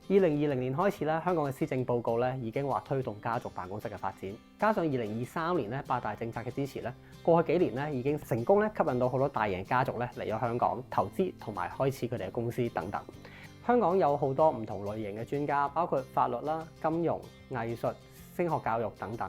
2020年開始咧，香港嘅施政報告咧已經話推動家族辦公室嘅發展，加上2023年咧8大政策嘅支持咧，過去幾年咧已經成功咧吸引到好多大型家族咧嚟咗香港投資同埋開始佢哋嘅公司等等。香港有好多唔同類型嘅專家，包括法律啦、金融、藝術、升學教育等等。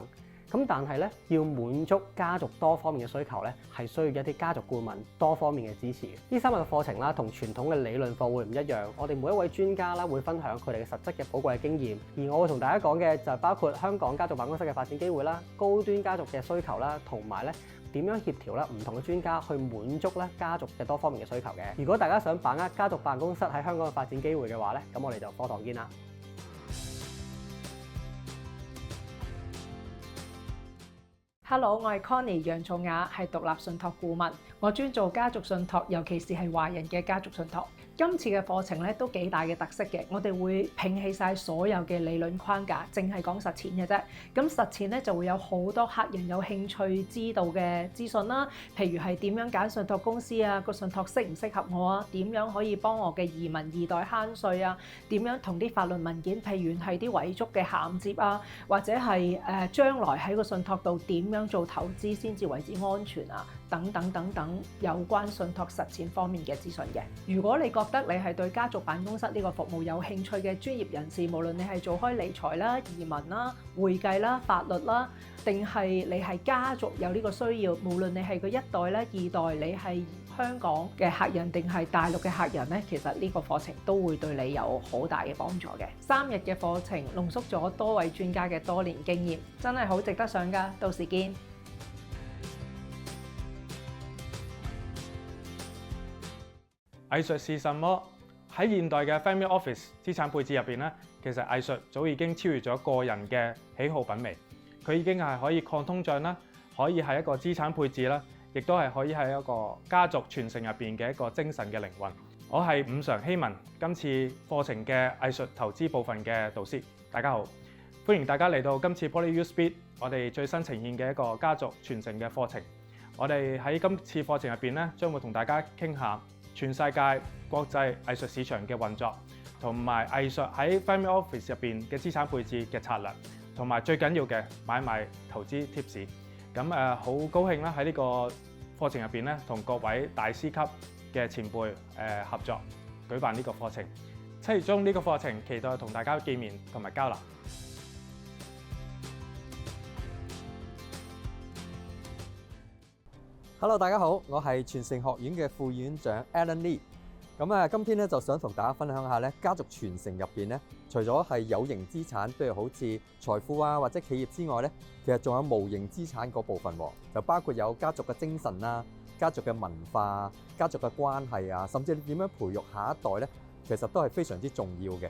咁但係咧，要滿足家族多方面嘅需求咧，係需要一啲家族顧問多方面嘅支持。呢3日嘅課程啦，同傳統嘅理論課會唔一樣。我哋每一位專家啦，會分享佢哋嘅實質嘅寶貴嘅經驗。而我會同大家講嘅就係包括香港家族辦公室嘅發展機會啦、高端家族嘅需求啦，同埋咧點樣協調啦唔同嘅專家去滿足咧家族嘅多方面嘅需求嘅。如果大家想把握家族辦公室喺香港嘅發展機會嘅話咧，咁我哋就課堂見啦。Hello， 我係 Connie 楊曹雅，係獨立信託顧問。我專做家族信託，尤其是係華人嘅家族信託。今次嘅課程咧都幾大嘅特色嘅，我哋會摒棄晒所有嘅理論框架，淨係講實踐嘅啫。咁實踐咧就會有好多客人有興趣知道嘅資訊啦，譬如係點樣揀信託公司啊，個信託適唔適合我啊，點樣可以幫我嘅移民二代慳稅啊，點樣同啲法律文件，譬如係啲遺囑嘅銜接啊，或者係將來喺個信託度點樣做投資先至為之安全啊，等等等等有關信託實踐方面嘅資訊嘅。如果你覺得你係對家族辦公室呢個服務有興趣嘅專業人士，無論你係做開理財啦、移民啦、會計啦、法律啦，定係你係家族有呢個需要，無論你係個一代咧、二代，你係香港嘅客人定係大陸嘅客人咧，其實呢個課程都會對你有好大嘅幫助嘅。3日嘅課程濃縮咗多位專家嘅多年經驗，真係好值得上㗎，到時見。藝術是什麼？喺現代嘅 Family Office 資產配置入邊咧，其實藝術早已經超越咗個人嘅喜好品味。佢已經係可以抗通脹啦，可以係一個資產配置啦，亦都係可以係一個家族傳承入邊嘅一個精神嘅靈魂。我係伍常希文，今次課程嘅藝術投資部分嘅導師。大家好，歡迎大家嚟到今次 PolyU-Speed 我哋最新呈現嘅一個家族傳承嘅課程。我哋喺今次課程入邊咧，將會同大家傾下全世界國際藝術市場嘅運作，同埋藝術喺 Family Office 入邊嘅資產配置嘅策略，同埋最緊要嘅買賣投資 tips。咁好高興啦，喺呢個課程入邊咧，同各位大師級嘅前輩合作舉辦呢個課程。7月中呢個課程，期待同大家見面同埋交流。Hello， 大家好，我係傳承學院嘅副院長 Alan Lee。今天咧就想同大家分享下咧家族傳承入邊咧，除咗係有形資產，譬如好似財富啊或者企業之外咧，其實仲有無形資產嗰部分喎，就包括有家族嘅精神啦、家族嘅文化、家族嘅關係啊，甚至你點樣培育下一代咧，其實都係非常之重要嘅。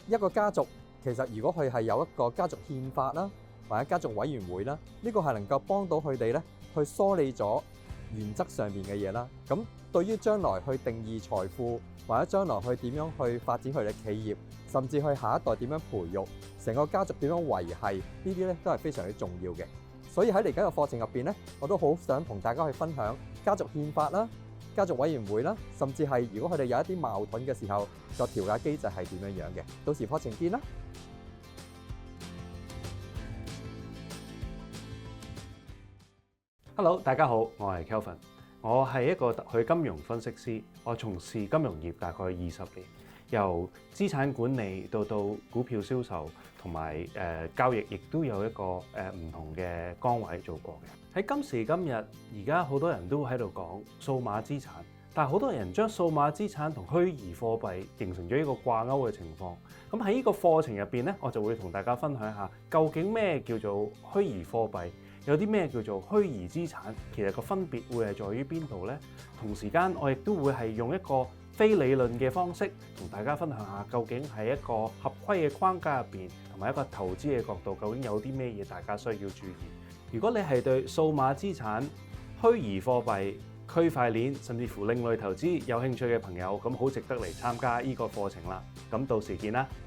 一個家族其實如果佢係有一個家族憲法啦，或者家族委員會啦，呢個係能夠幫到佢哋咧去梳理咗原則上面嘅嘢啦，咁對於將來去定義財富，或者將來去點樣去發展佢哋嘅企業，甚至去下一代點樣培育，成個家族點樣維繫，呢啲咧都係非常之重要嘅。所以喺嚟緊嘅課程入邊咧，我都好想同大家去分享家族憲法啦、家族委員會啦，甚至係如果佢哋有一啲矛盾嘅時候，個調解機制係點樣樣嘅。到時課程見啦！Hello， 大家好，我係 Kelvin， 我係一個特許金融分析師，我從事金融業大概20年，由資產管理到股票銷售同埋交易，亦都有一個唔同嘅崗位做過嘅。喺今時今日，而家好多人都喺度講數碼資產，但係好多人將數碼資產同虛擬貨幣形成咗一個掛鈎嘅情況。咁喺呢個課程入邊咧，我就會同大家分享下究竟咩叫做虛擬貨幣。有啲咩叫做虛擬資產？其實個分別會係在於邊度呢？同時間我亦都會係用一個非理論嘅方式同大家分享下，究竟喺一個合規嘅框架入邊，同埋一個投資嘅角度，究竟有啲咩嘢大家需要注意？如果你係對數碼資產、虛擬貨幣、區塊鏈甚至乎另類投資有興趣嘅朋友，咁好值得嚟參加呢個課程啦！咁到時見啦〜